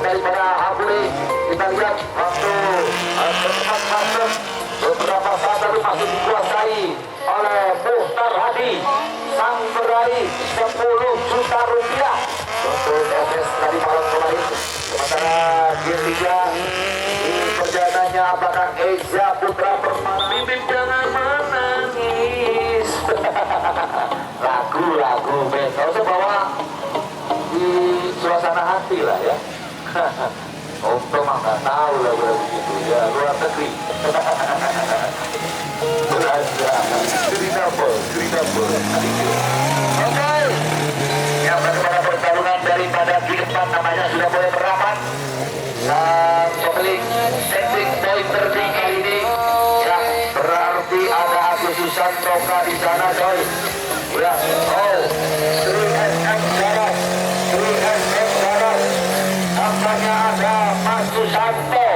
daripada Haburi. Kita lihat waktu tempat masuk beberapa saat lalu masih dikuasai oleh Muhtar Hadi, sang peraih 10 juta rupiah untuk SS tadi malam kemarin. Sementara game 3 di perjalanannya apakah Eza Putra Permana. Bibim jangan menangis. Lagu-lagu band harus bawa di suasana hati lah ya. Untuk mah nggak tahu lah begitu ya, luar negeri. Belanda, Greenable. Oke, yang pada pertarungan daripada di depan namanya sudah boleh merapat. Dan pemilik setting point tertinggi ini ya berarti ada Agus Susantoka di sana coy. Ya, oh, 3SM Darat, 3SM Darat. Nampaknya ada Mas Susanto.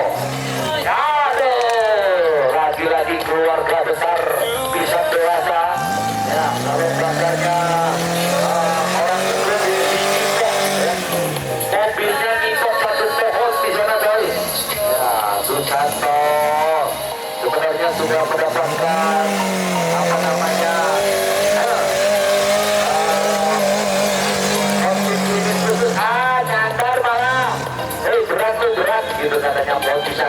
Aduh, lagi-lagi keluarga besar bisa dewasa. Ya, kalau belajarnya orang sebelum diikut, ya. Mobilnya ikut satu pohon di sana coy. Ya, Susanto sebenarnya sudah mendapatkan apa namanya? berat gitu katanya mau bisa.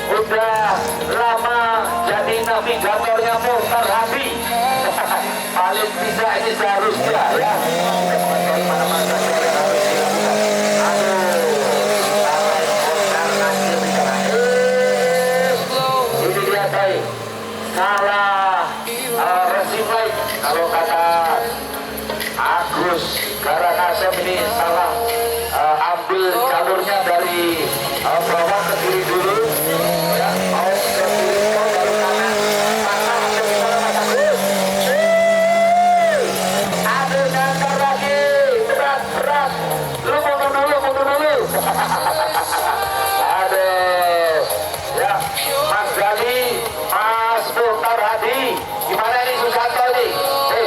Udah lama jadi navigatornya Muhtar Hadi. Paling tidak ini seharusnya ya. Mana-mana yang harus dilakukan. Ini dia saya salah resimai kalau kata Agus Karangasem ini salah ambil jalurnya dari bawah ke kiri dulu ya, mau ke kiri baru kanan aduh ngantar lagi berat lu mundur dulu aduh ya Mas Gali, Mas Muhtar Hadi gimana ini Susanto ini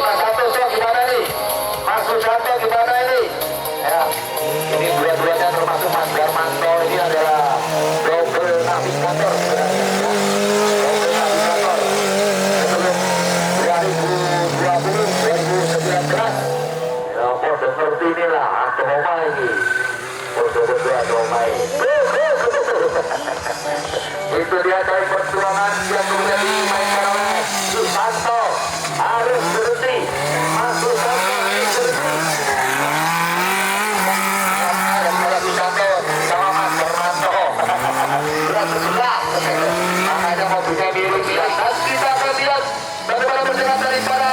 Mas Santoso gimana nih Mas Susanto gimana ini ya ini dua-duanya termasuk Mas Darmanto ini adalah double navigator sebenarnya ya. Double navigator sebelum 2020 2019 ya kok seperti inilah atau Omai ini berdua atau Omai itu dia dari perjuangan yang kemudian dimainkan oleh Susanto harus berhenti Mas Susanto harus berhenti sama Mas Darmanto berat sebelah makanya mau bisa miring-miring dan kita akan lihat bagaimana perjalanan daripada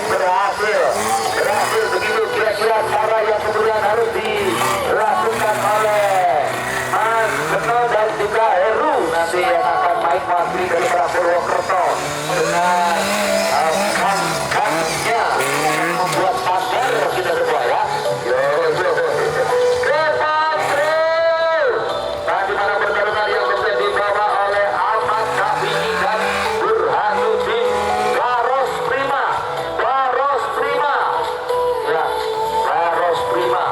berhasil begitu kira-kira cara yang kemudian harus dilakukan oleh Mas Beno dan juga Heru nanti yang akan main wakil dari Purwokerto dengan kan-kannya membuat pagar kita semua ya. Bagaimana pertarungan yang bisa dibawa oleh Ahmad Syafi'i dan Burhanuddin Baros Prima ya, Baros Prima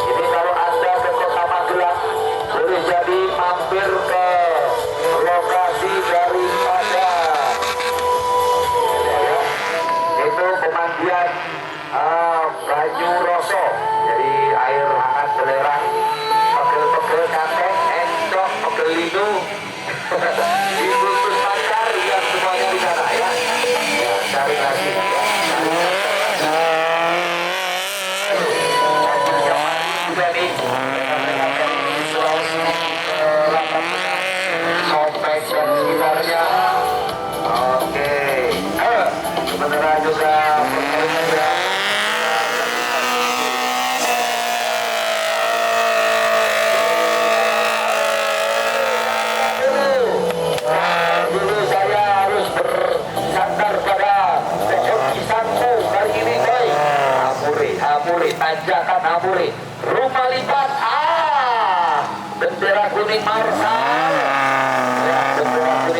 ini kalau anda ke kota Magelang boleh jadi mampir ke lokasi daripada itu pemandian Banyu Roso, jadi air hangat belerang, pegel-pegel kanteng, encok, pegel linu, dibungkus pacar yang semuanya di sana ya. Ya cari lagi ya. Juga nih, Sulawesi Selatan Sopek dan sekitarnya. Oke, sementara juga pertarungannya dulu saya harus bersandar pada pohon pisangku kali ini coy. Amuri, tanjakan Amuri, rumah lipat bendera kuning Marsal ya, bendera kuning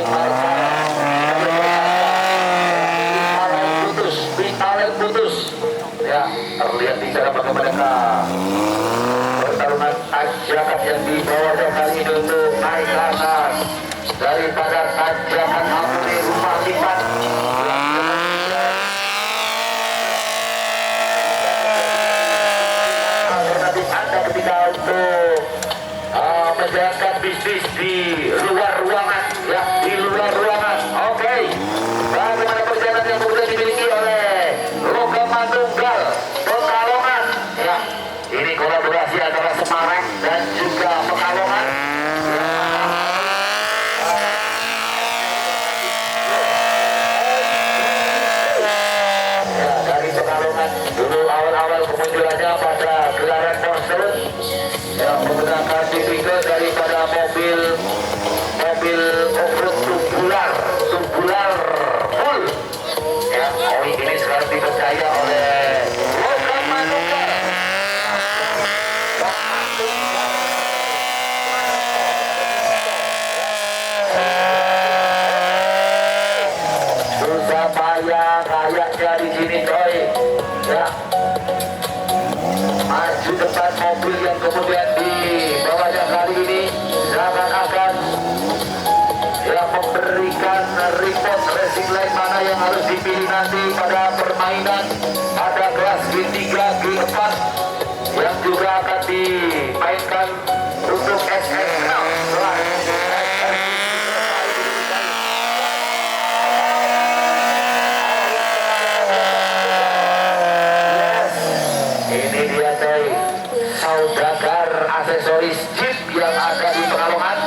daripada tanjakan Ampuri Rumah Lipat. Anda ketika untuk menjalankan bisnis di luar ruangan, ya, di luar ruangan. Oke. Bagaimana perjalanan yang kemudian dimiliki oleh Logam Manunggal Pekalongan, ya. Ini kolaborasi antara Semarang dan juga Pekalongan. Ya, dari Pekalongan dulu awal-awal kemunculannya pada gelaran Monster yang menggunakan tipikal daripada mobil off-road tubular full. Ya, ini sekarang dipercaya oleh Logam Manunggal. Susah payah kayaknya di sini coy. Ya. Maju depan mobil yang kemudian dibawanya kali ini seakan-akan yang memberikan report racing line mana yang harus dipilih nanti pada permainan. Ada kelas G3, G4 yang juga akan dimainkan untuk SSL. Ini dia coy, saudagar aksesoris Jeep yang ada di Pekalongan.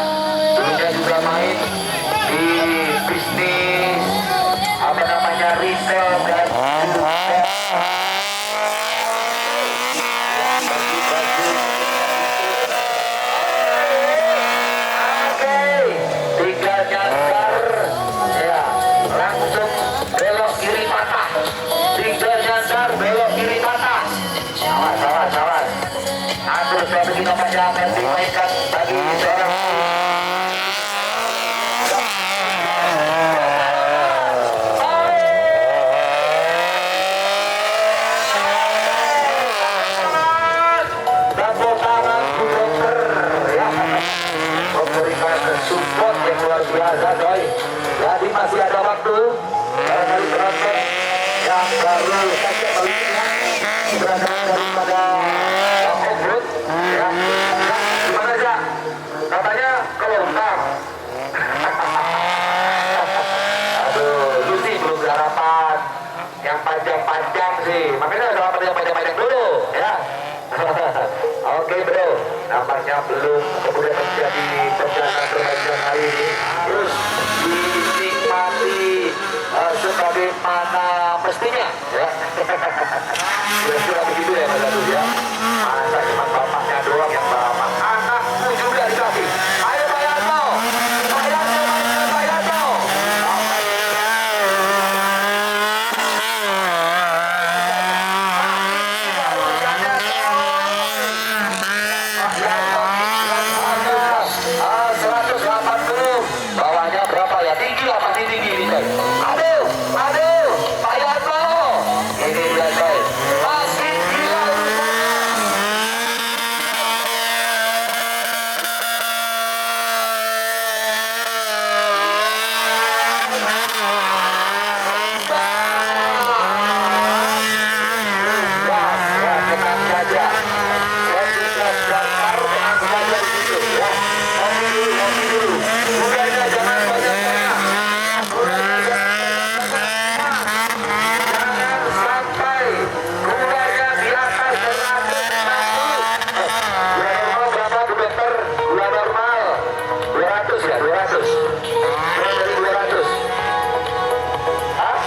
Dulunya juga main di bisnis apa namanya retail dan juga tinggal nyasar, ya, langsung belok kiri patah. Tinggal nyasar belok kiri patah. Awas. Atur strategi namanya akan dimainkan bagi seorang tepuk tangan supporter, ya, memberikan support yang luar biasa coy. Jadi masih ada waktu dari penonton yang baru saja melihat berasal daripada off-road, ya. Gimana aja? Katanya kelontar. Aduh, lu sih belum garapan yang panjang-panjang sih. Makanya garapan yang panjang-panjang dulu, ya. Oke bro, nampaknya belum kemudian menjadi perjalanan bermain hari ini. Terus dinikmati sebagaimana mestinya, ya. Kira-kira begitu ya Mas Agus, ya. Masa cuma bapaknya doang yang bapak, anakku juga dikasih. Ayo Pak Yanto. Bawahnya berapa ya? Tinggi lah, pasti tinggi ini coy. Aduh, Pak Yanto. Ini dia coy. Masih gila tenang saja. Kopi dulu. Udahnya jangan banyak-banyak. Jangan sampai keluarnya di atas 160. Gula normal berapa Bu Dokter? Gula normal 200 ya, 200. Kurang dari 200. Hah?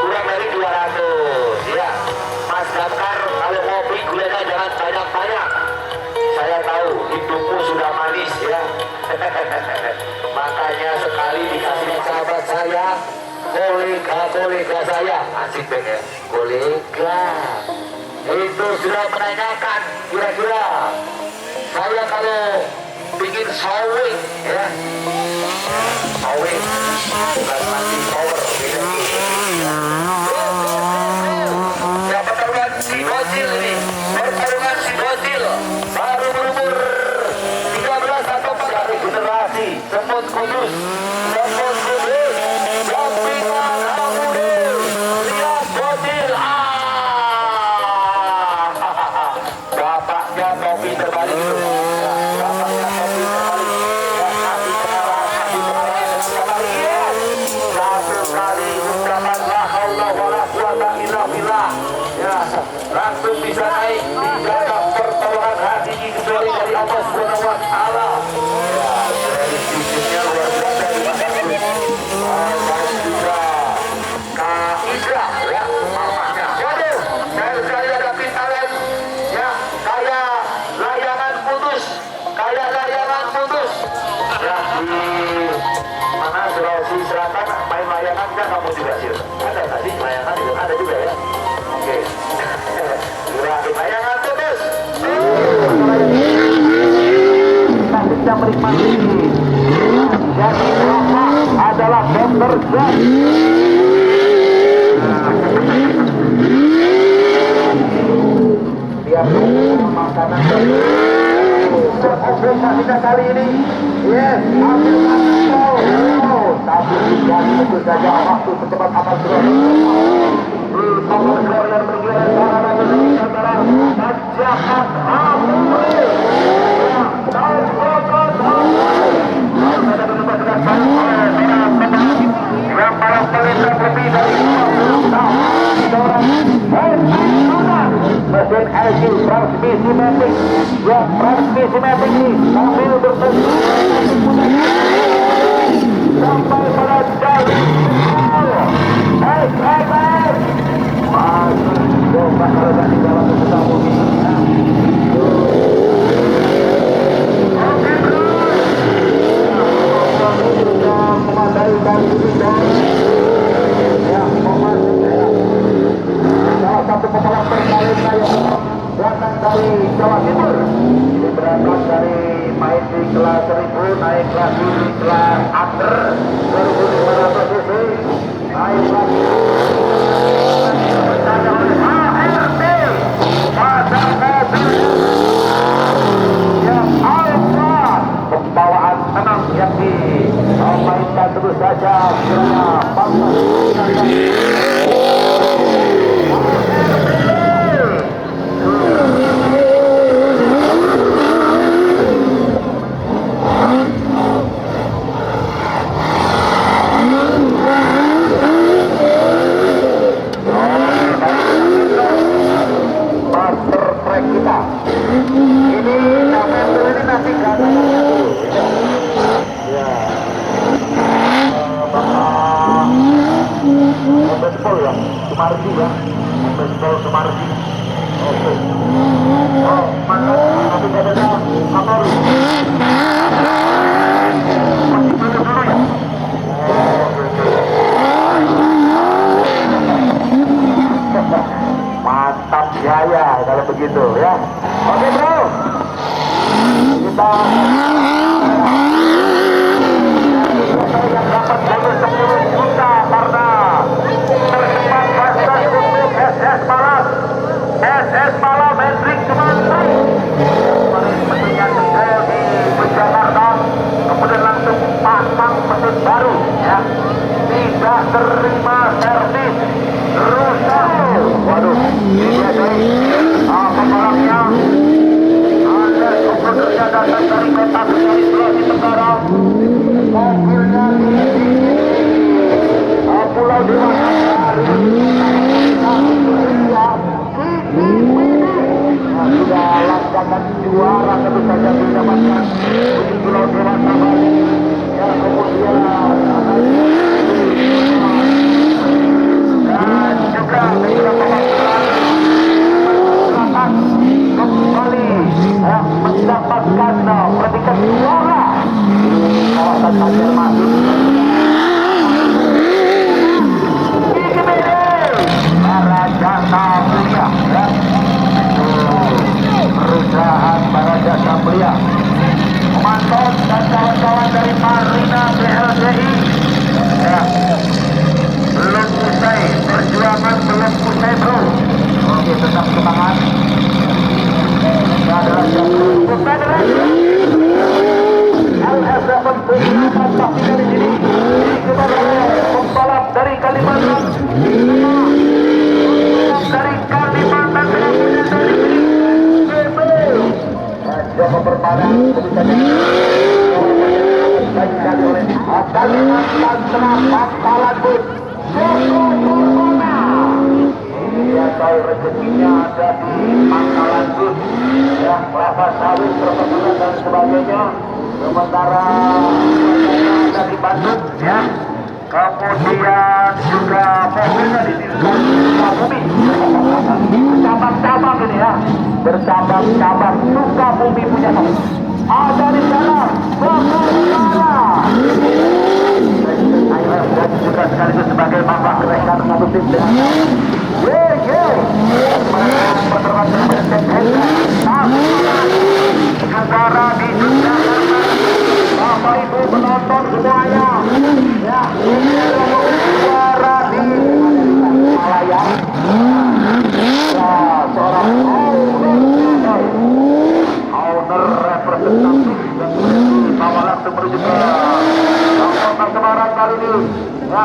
Kurang dari 200. Ya. Mas Dakar, kalau ngopi gulanya jangan banyak-banyak. Saya tahu hidupmu sudah manis, ya. Makanya sekali dikasih sahabat saya, kolega saya, asik deh ya, kolega itu sudah menanyakan kira-kira saya kalau bikin sawing, ya, sawing bukan mati power, beda. Ya, pertarungan si Bocil ini, pertarungan si Bocil baru berumur 13 atau 14 generasi. Semut Kudus, Jampingan Hamude, lihat Bodil, bapaknya topi terbalik itu, bapaknya topi terbalik, kasih pengarah sekalian, satu kali ucapan la haula wala quwata illa billah, ya langsung bisa naik, tidak ada pertolongan hati kecuali dari Allah Subhanahu wa Ta'ala. Sulawesi Selatan main layangan kan kamu juga sih? Ada nggak sih layangan itu? Ada juga ya? Oke. Gerakin layangan terus. Kita sedang menikmati. Jadi apa adalah Dr. Jack. Dia punya makanan kita kali ini. Yes, ambil makanan. Tapi dan tentu saja waktu secepat akan segera di Power Glorian bergerak sarana antara Tajakan Hamude yang para pelita lebih dari 50 tahun mesin LG transmisi matic yang transmisi matic ini sambil berfungsi sampai pada jalur masih coba kalau tak di dalam pesawat bumi sudah memadai dan salah satu pembalap terbaik saya datang dari Jawa Timur. Ini berangkat dari main di kelas 1000 naik lagi di kelas under 2500 cc naik lagi bertanya oleh HRT pada mobil yang alfa pembawaan tenang yakni mainkan terus saja kiranya bangsa kita ini sampai ini masih gak ada ya Bapak ya Sumardi ya Sumardi oke oh mana tapi gak ada kabar masih mana dulu ya mantap jaya kalau begitu ya. Oke bro, kita yang dapat bonus 10 juta karena tercepat batas untuk SS Balas sempurna pastikan di sini dikejar oleh pembalap dari Kalimantan, dari Kalimantan dari Joko Permana baik sekali oleh Kalimantan Tengah Pangkalan Bus Joko Permana. Dia tahu rezekinya ada di Pangkalan Bus ya, kelapa sawit, perkebunan dan sebagainya. Sementara ada di Bandung ya, kemudian juga mobilnya di Sukabumi, cabang-cabang ini ya, bercabang-cabang. Sukabumi punya ada di sana Bogor. Dan juga sekaligus sebagai bapak rekan satu tim dengan negara di Jakarta. Bapak Ibu penonton semuanya ya, suara di Malaya ya, seorang owner representatif yang bawa langsung menuju ke Kota Semarang kali ini ya,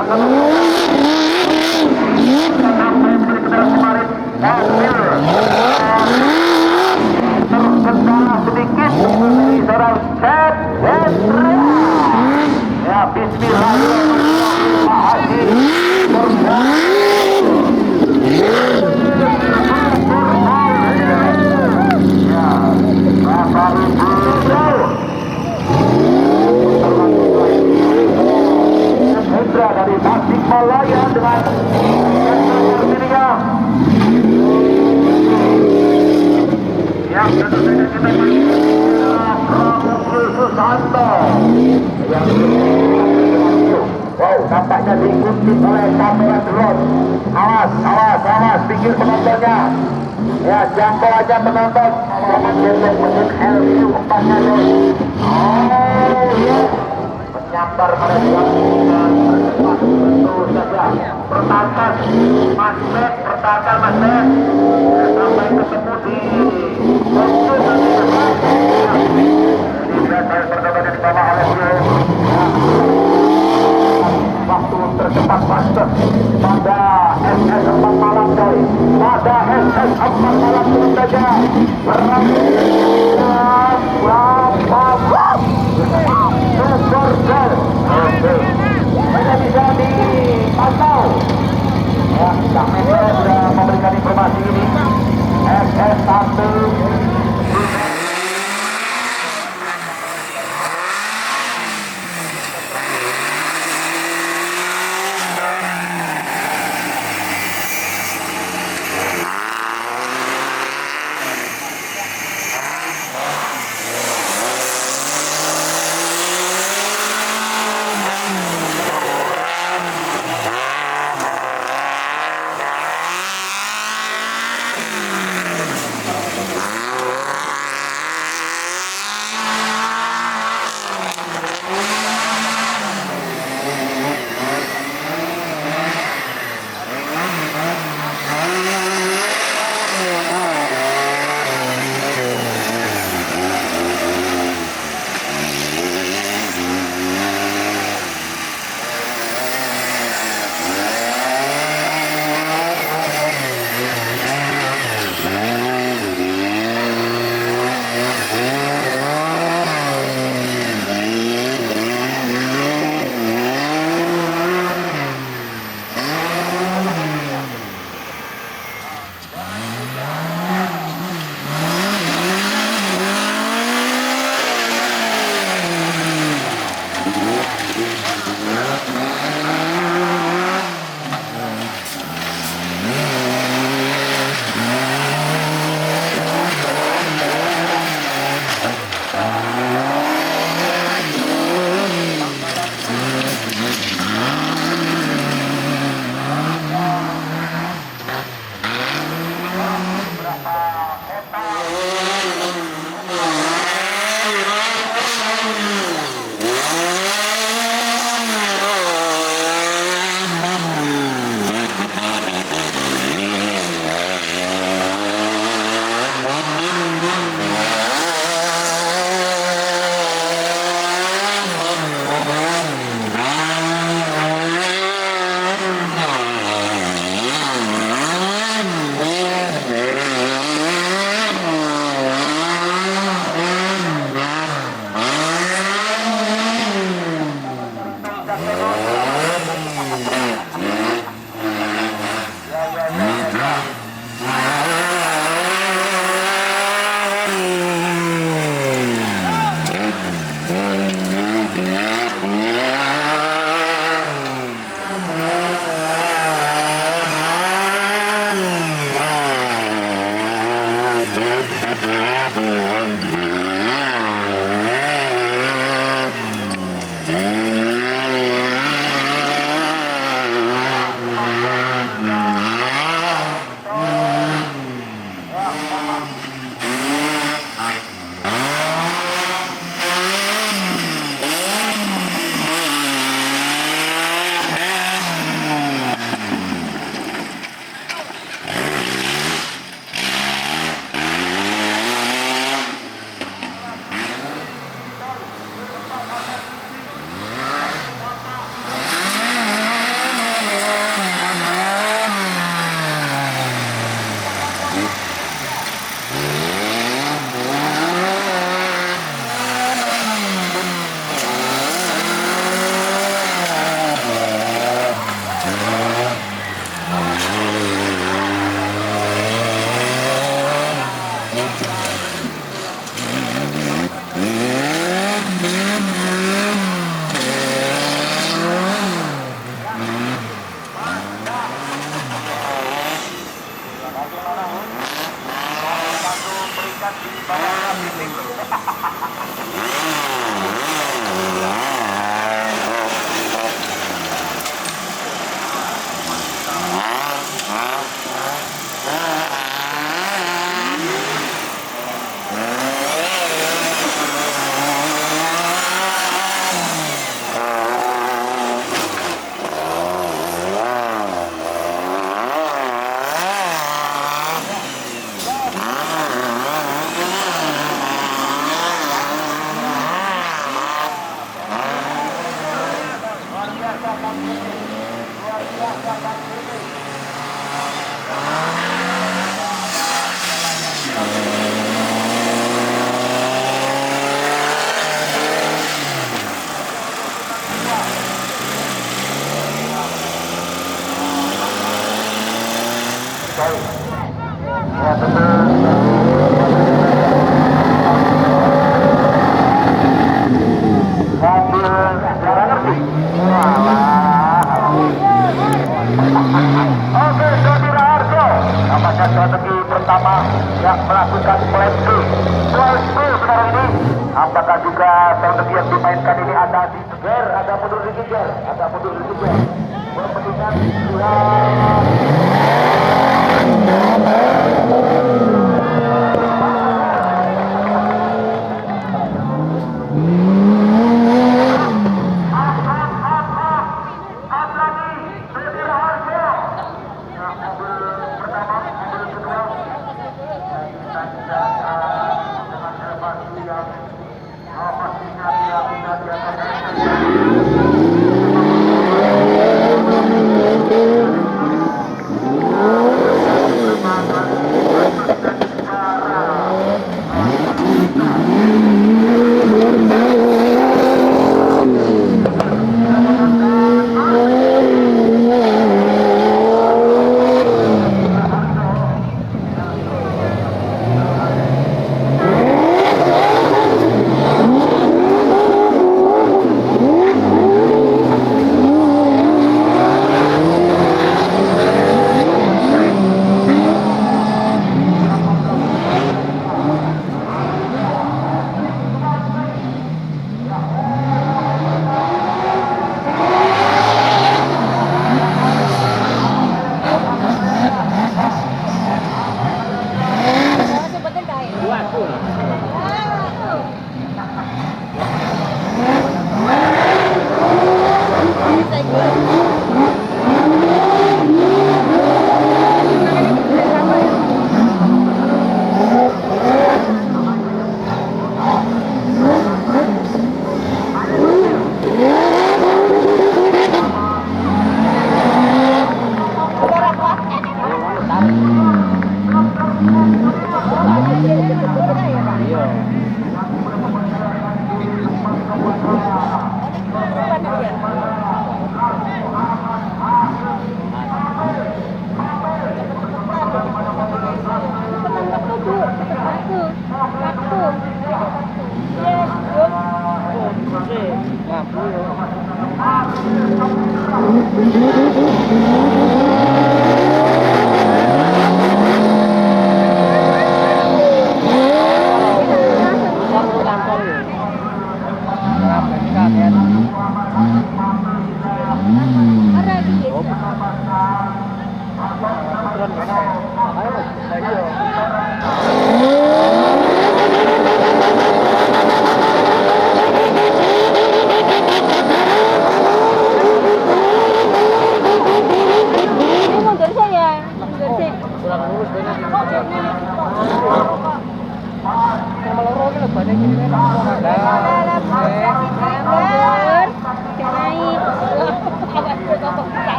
kemarin mobil terkendala sedikit dari seorang Chef Hendra ya, bismillahirrahmanirrahim. Pak Haji Hendra dari Tasikmalaya dengan dirinya yang tentunya kita Prabu Susanto yang wow, nampaknya diikuti oleh kamera drone. Awas, pinggir penontonnya ya, jangkau aja penonton, jangan gendong mesin LU 4-nya dong. Oh ya, menyambar pada siang dan berdepan tentu saja. Pertahankan Mas Bek, ya, sampai ketemu di Bogor nanti ya. Ini sudah saya perkatakan di bawah oleh waktu tercepat master pada SS4 malam coy, pada SS4 malam turun saja super gol. Hanya bisa dipantau ya, Kak Metro sudah memberikan informasi ini. SS1 melakukan planting sekarang ini. Apakah juga strategi yang dimainkan ini ada di Ger, ada mundur di Ger, ada mundur di Ger. Kepentingan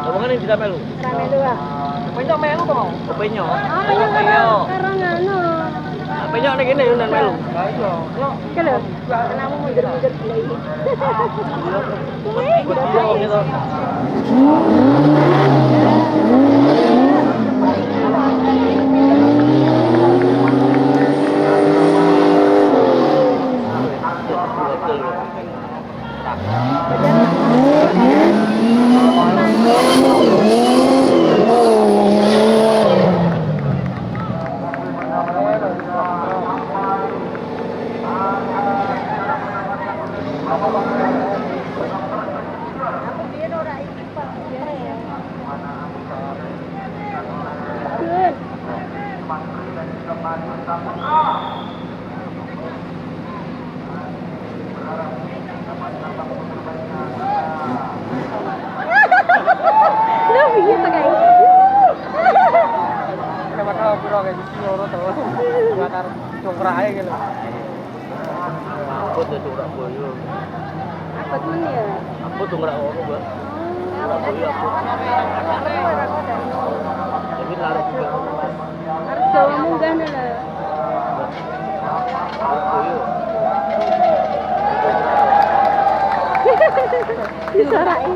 Omongan yang tidak melu. Melu ah. Penyok melu to mau? Penyok. Ah, penyok karo ngono. Penyok nek kene yo nang melu. Kelo, kenamu mundur-mundur lagi. Lu bikin pakai. Lewat pura kayak gitu loro to. Bakar congkrae gitu. Aku tuh congkrak boyo. Apa tuh ya? Aku congkrak ono, Mbak. Congkrak boyo aku. Tapi lari juga. Harus bawa munggah dulu. Boyo. Disarain.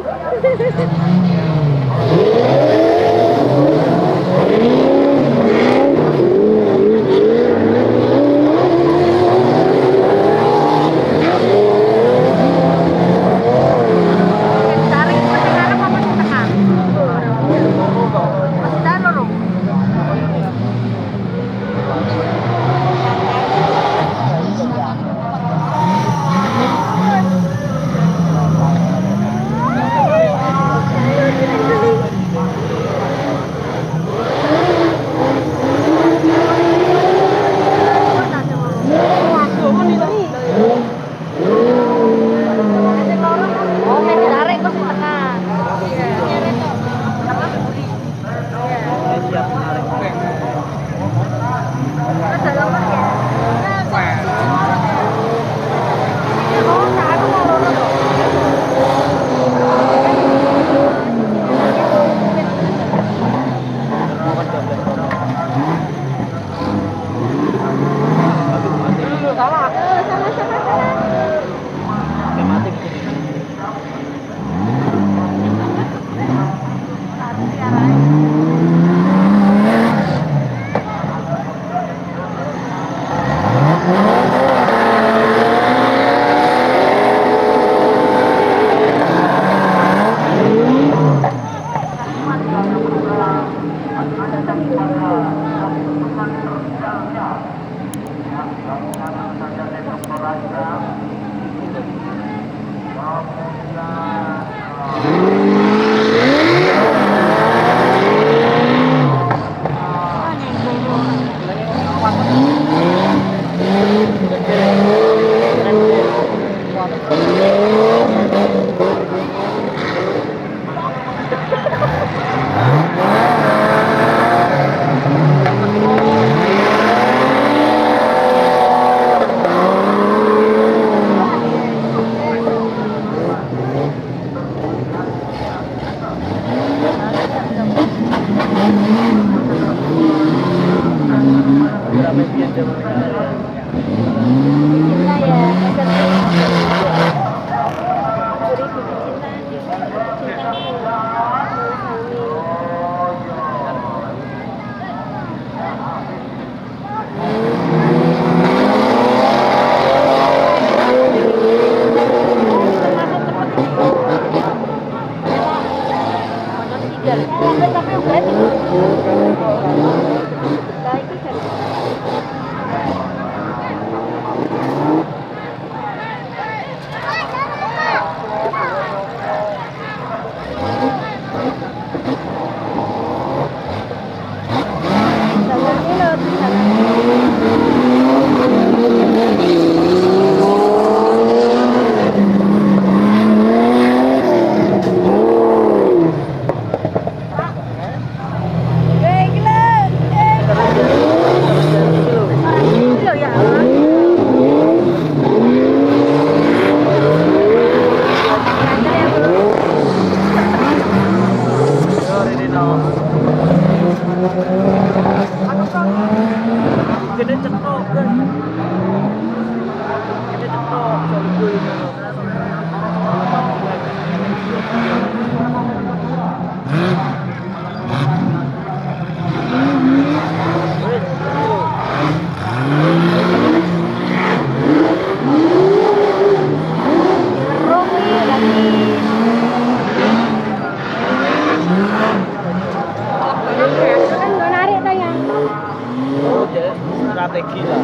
Strategi lah.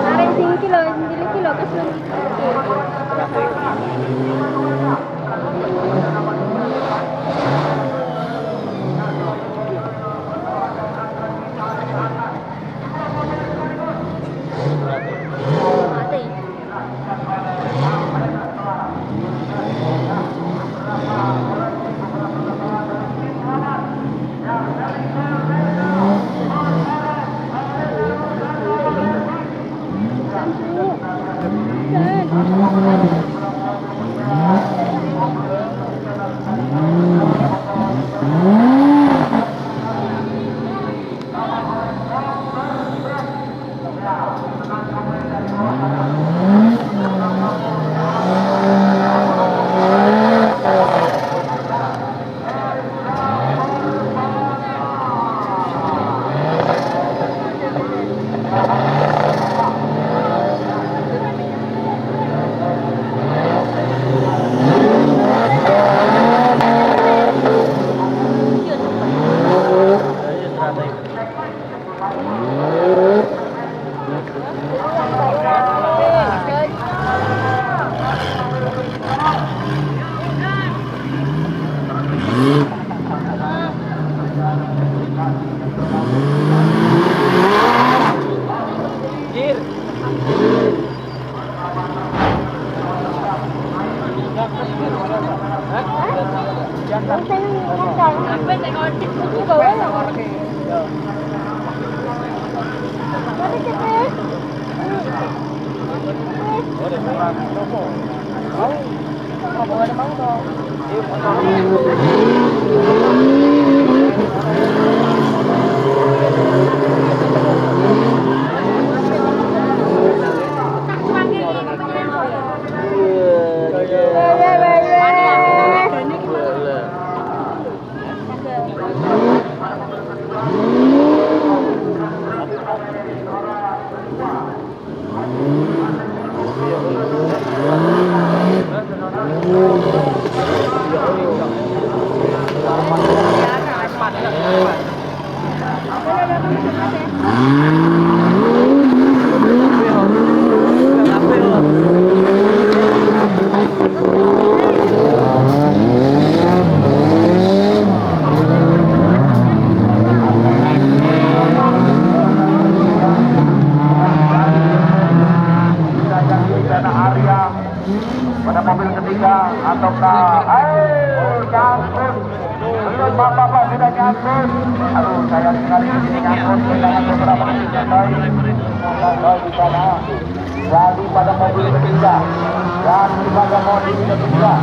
Narik sing kilo kesun. Strategi. pada mobil ketiga ataukah nyangkut belum bapak sudah nyangkut. Aduh sayang sekali di sini nyangkut kehilangan beberapa detik lagi di sana. Jadi pada mobil ketiga pada mobil ketiga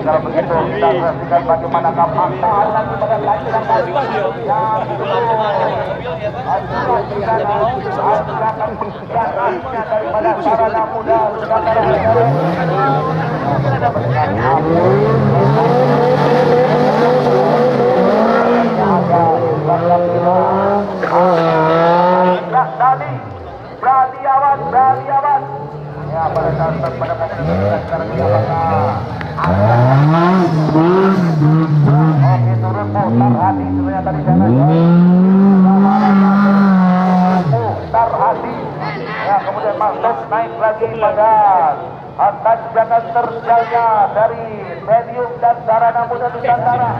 kalau begitu kita saksikan bagaimana kapal lagi pada lanjutan kali daripada sarana muda berani awan ya pada saat pada mobil sekarang ini apakah oke turun putar hati ternyata di sana putar hati ya kemudian masuk naik lagi pada atas jangan terjanya dari medium dan sarana muda Nusantara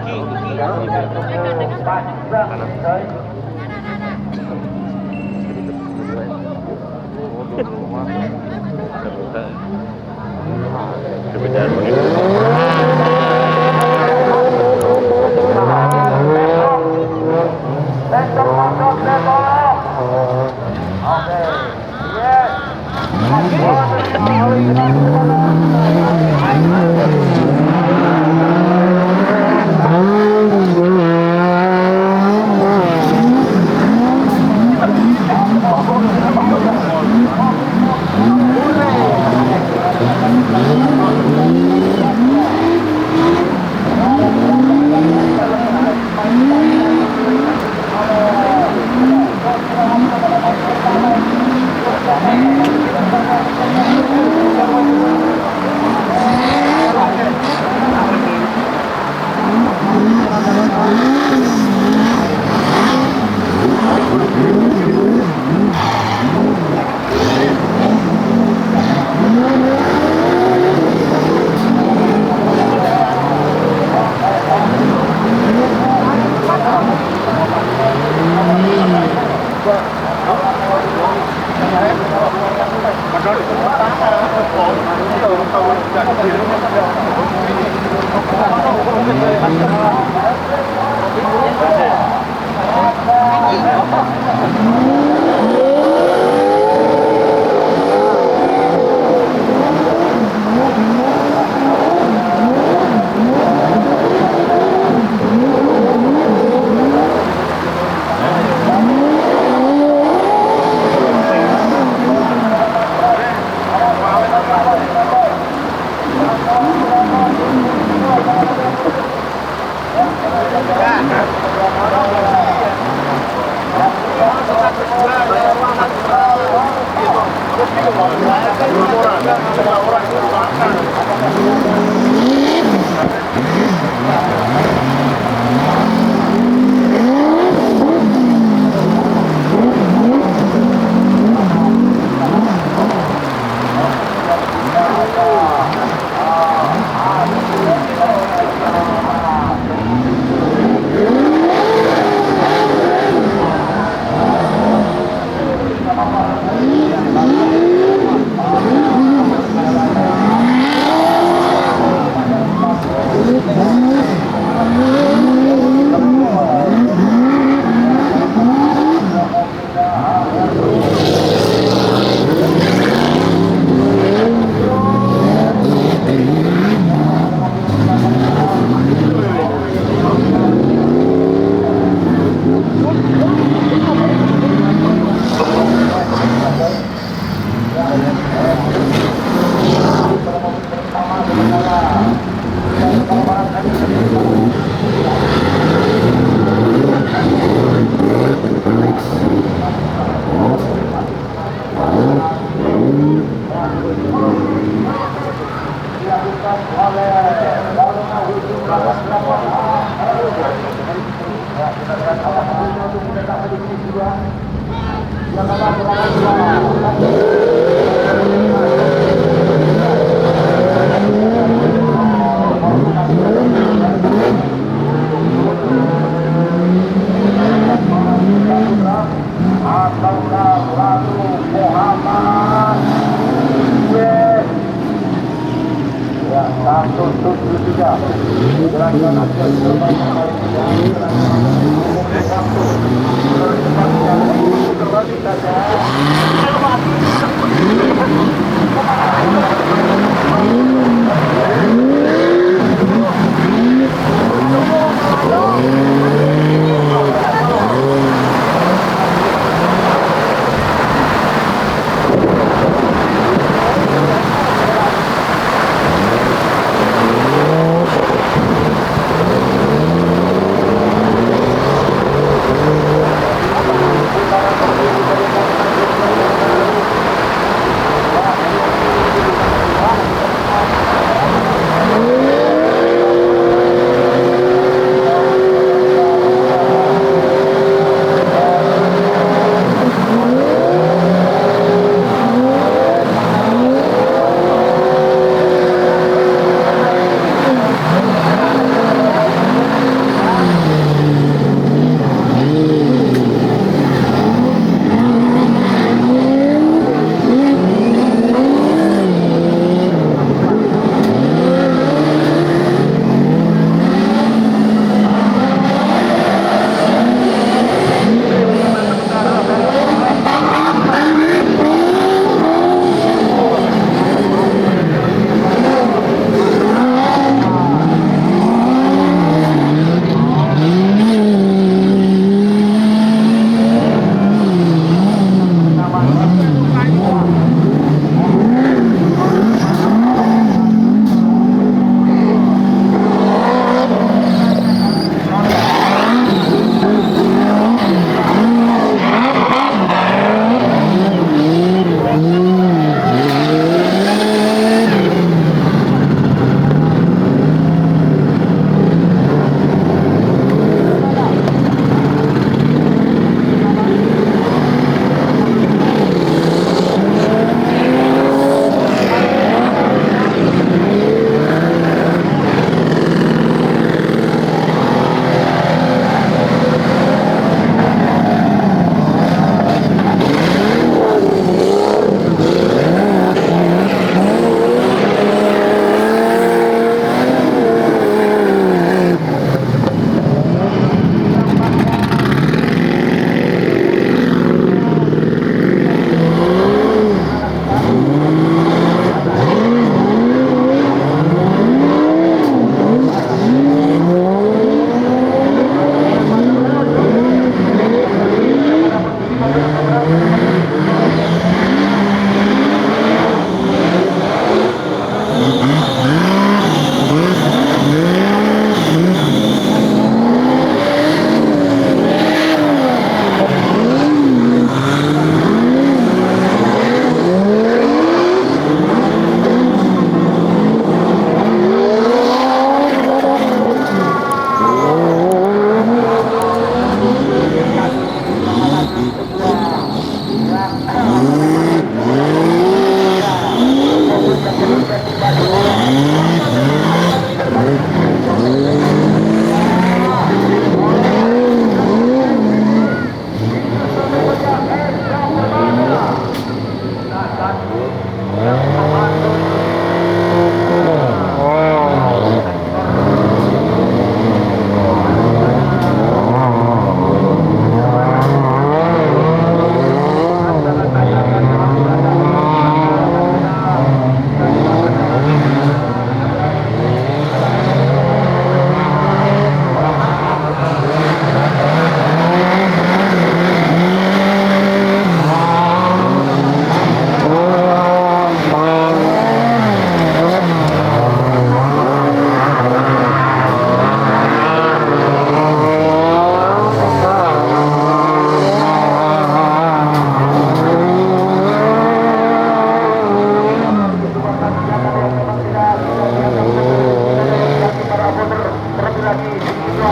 terlebih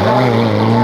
lagi